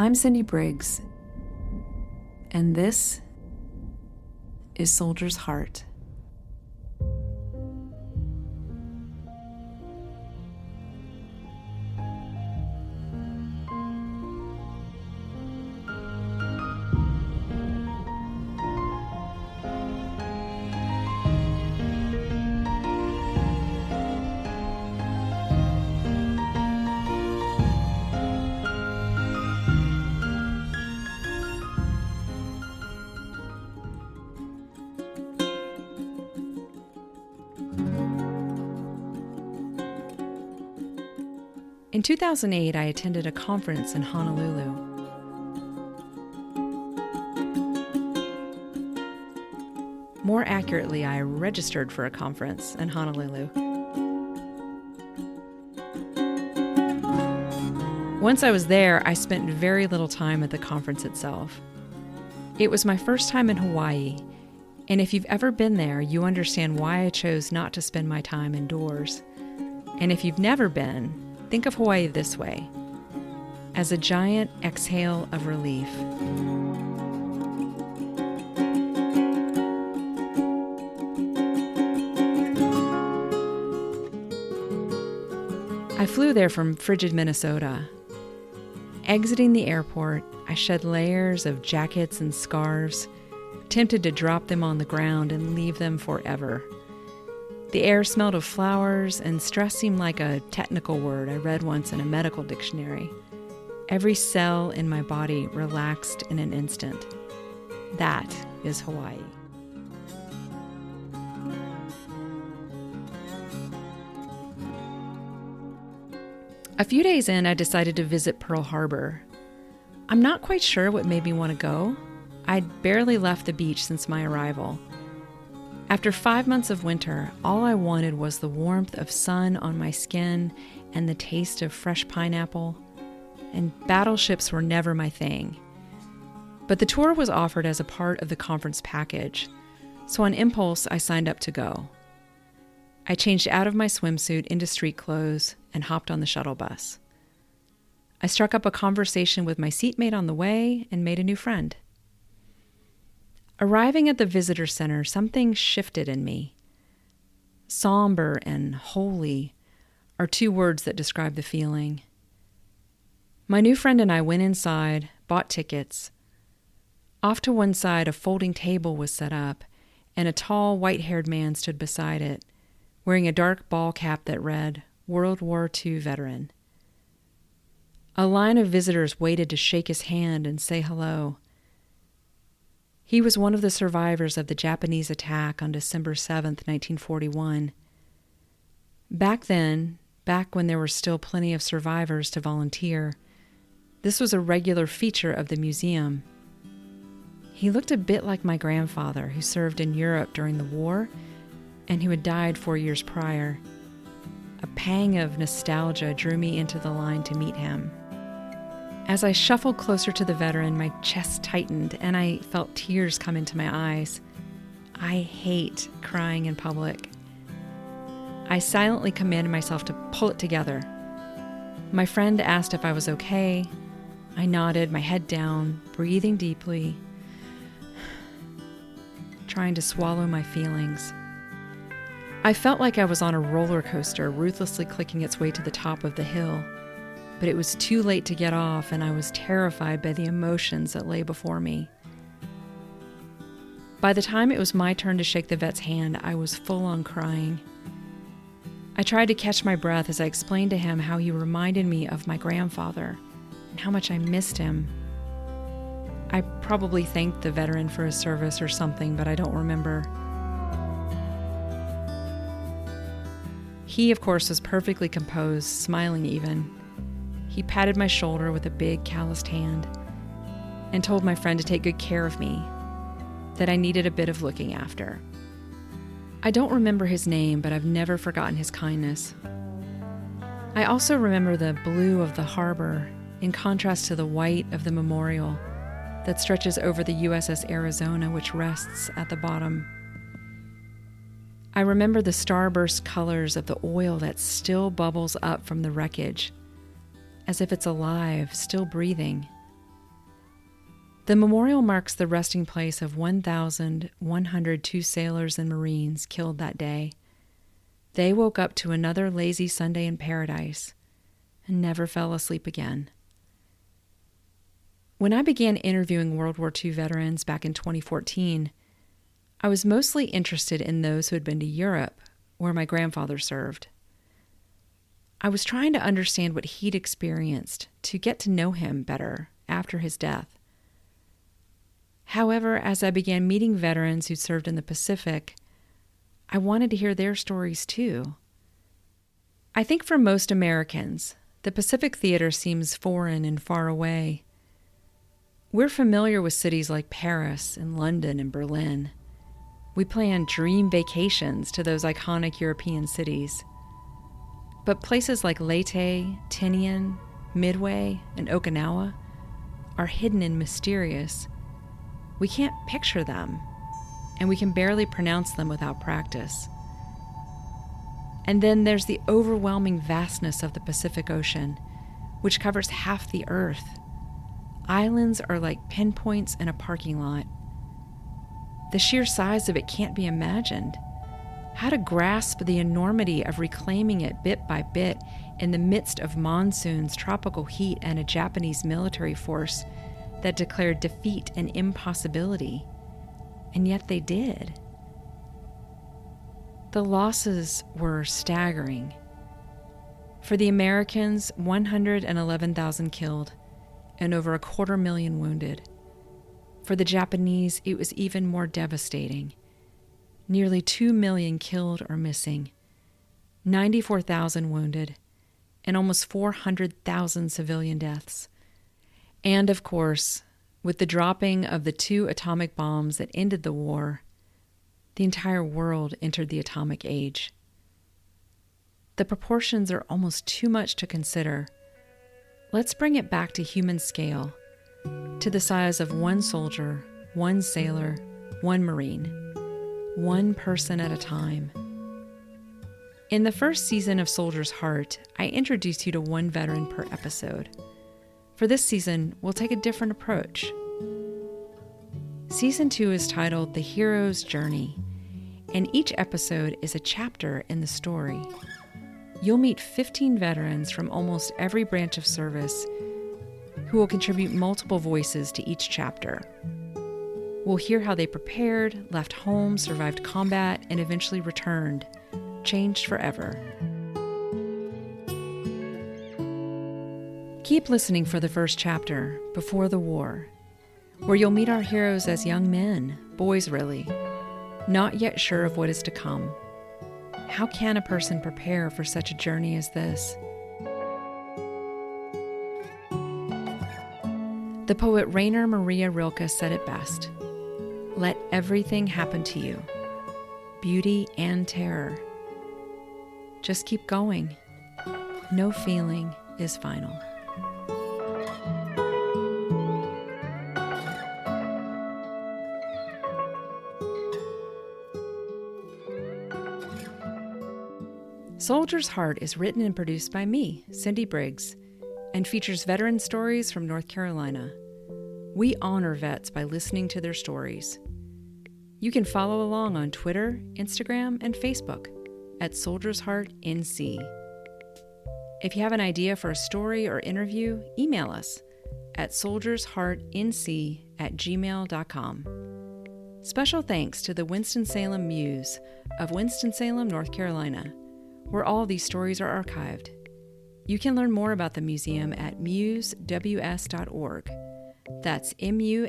I'm Cindy Briggs, and this is Soldier's Heart. In 2008, I attended a conference in Honolulu. More accurately, I registered for a conference in Honolulu. Once I was there, I spent very little time at the conference itself. It was my first time in Hawaii, and if you've ever been there, you understand why I chose not to spend my time indoors. And if you've never been, think of Hawaii this way, as a giant exhale of relief. I flew there from frigid Minnesota. Exiting the airport, I shed layers of jackets and scarves, tempted to drop them on the ground and leave them forever. The air smelled of flowers, and stress seemed like a technical word I read once in a medical dictionary. Every cell in my body relaxed in an instant. That is Hawaii. A few days in, I decided to visit Pearl Harbor. I'm not quite sure what made me want to go. I'd barely left the beach since my arrival. After 5 months of winter, all I wanted was the warmth of sun on my skin and the taste of fresh pineapple, and battleships were never my thing. But the tour was offered as a part of the conference package, so on impulse, I signed up to go. I changed out of my swimsuit into street clothes and hopped on the shuttle bus. I struck up a conversation with my seatmate on the way and made a new friend. Arriving at the visitor center, something shifted in me. Somber and holy are two words that describe the feeling. My new friend and I went inside, bought tickets. Off to one side, a folding table was set up, and a tall, white-haired man stood beside it, wearing a dark ball cap that read, World War II Veteran. A line of visitors waited to shake his hand and say hello. He was one of the survivors of the Japanese attack on December 7th, 1941. Back then, back when there were still plenty of survivors to volunteer, this was a regular feature of the museum. He looked a bit like my grandfather, who served in Europe during the war and who had died 4 years prior. A pang of nostalgia drew me into the line to meet him. As I shuffled closer to the veteran, my chest tightened and I felt tears come into my eyes. I hate crying in public. I silently commanded myself to pull it together. My friend asked if I was okay. I nodded, my head down, breathing deeply, trying to swallow my feelings. I felt like I was on a roller coaster, ruthlessly clicking its way to the top of the hill. But it was too late to get off, and I was terrified by the emotions that lay before me. By the time it was my turn to shake the vet's hand, I was full on crying. I tried to catch my breath as I explained to him how he reminded me of my grandfather and how much I missed him. I probably thanked the veteran for his service or something, but I don't remember. He, of course, was perfectly composed, smiling even. He patted my shoulder with a big, calloused hand and told my friend to take good care of me, that I needed a bit of looking after. I don't remember his name, but I've never forgotten his kindness. I also remember the blue of the harbor in contrast to the white of the memorial that stretches over the USS Arizona, which rests at the bottom. I remember the starburst colors of the oil that still bubbles up from the wreckage, as if it's alive, still breathing. The memorial marks the resting place of 1,102 sailors and Marines killed that day. They woke up to another lazy Sunday in paradise and never fell asleep again. When I began interviewing World War II veterans back in 2014, I was mostly interested in those who had been to Europe, where my grandfather served. I was trying to understand what he'd experienced to get to know him better after his death. However, as I began meeting veterans who served in the Pacific, I wanted to hear their stories too. I think for most Americans, the Pacific Theater seems foreign and far away. We're familiar with cities like Paris and London and Berlin. We plan dream vacations to those iconic European cities. But places like Leyte, Tinian, Midway, and Okinawa are hidden and mysterious. We can't picture them, and we can barely pronounce them without practice. And then there's the overwhelming vastness of the Pacific Ocean, which covers half the Earth. Islands are like pinpoints in a parking lot. The sheer size of it can't be imagined. How to grasp the enormity of reclaiming it bit by bit in the midst of monsoons, tropical heat, and a Japanese military force that declared defeat and impossibility. And yet they did. The losses were staggering. For the Americans, 111,000 killed and over 250,000 wounded. For the Japanese, it was even more devastating. Nearly 2 million killed or missing, 94,000 wounded, and almost 400,000 civilian deaths. And of course, with the dropping of the 2 atomic bombs that ended the war, the entire world entered the atomic age. The proportions are almost too much to consider. Let's bring it back to human scale, to the size of 1 soldier, 1 sailor, 1 Marine, 1 person at a time. In the first season of Soldier's Heart, I introduced you to 1 veteran per episode. For this season, we'll take a different approach. Season 2 is titled The Hero's Journey, and each episode is a chapter in the story. You'll meet 15 veterans from almost every branch of service who will contribute multiple voices to each chapter. We'll hear how they prepared, left home, survived combat, and eventually returned, changed forever. Keep listening for the first chapter, Before the War, where you'll meet our heroes as young men, boys really, not yet sure of what is to come. How can a person prepare for such a journey as this? The poet Rainer Maria Rilke said it best: "Let everything happen to you, beauty and terror. Just keep going. No feeling is final." Soldier's Heart is written and produced by me, Cindy Briggs, and features veteran stories from North Carolina. We honor vets by listening to their stories. You can follow along on Twitter, Instagram, and Facebook at Soldier's Heart NC. If you have an idea for a story or interview, email us at soldiersheartnc@gmail.com. Special thanks to the Winston-Salem Muse of Winston-Salem, North Carolina, where all these stories are archived. You can learn more about the museum at musews.org. That's musews.org.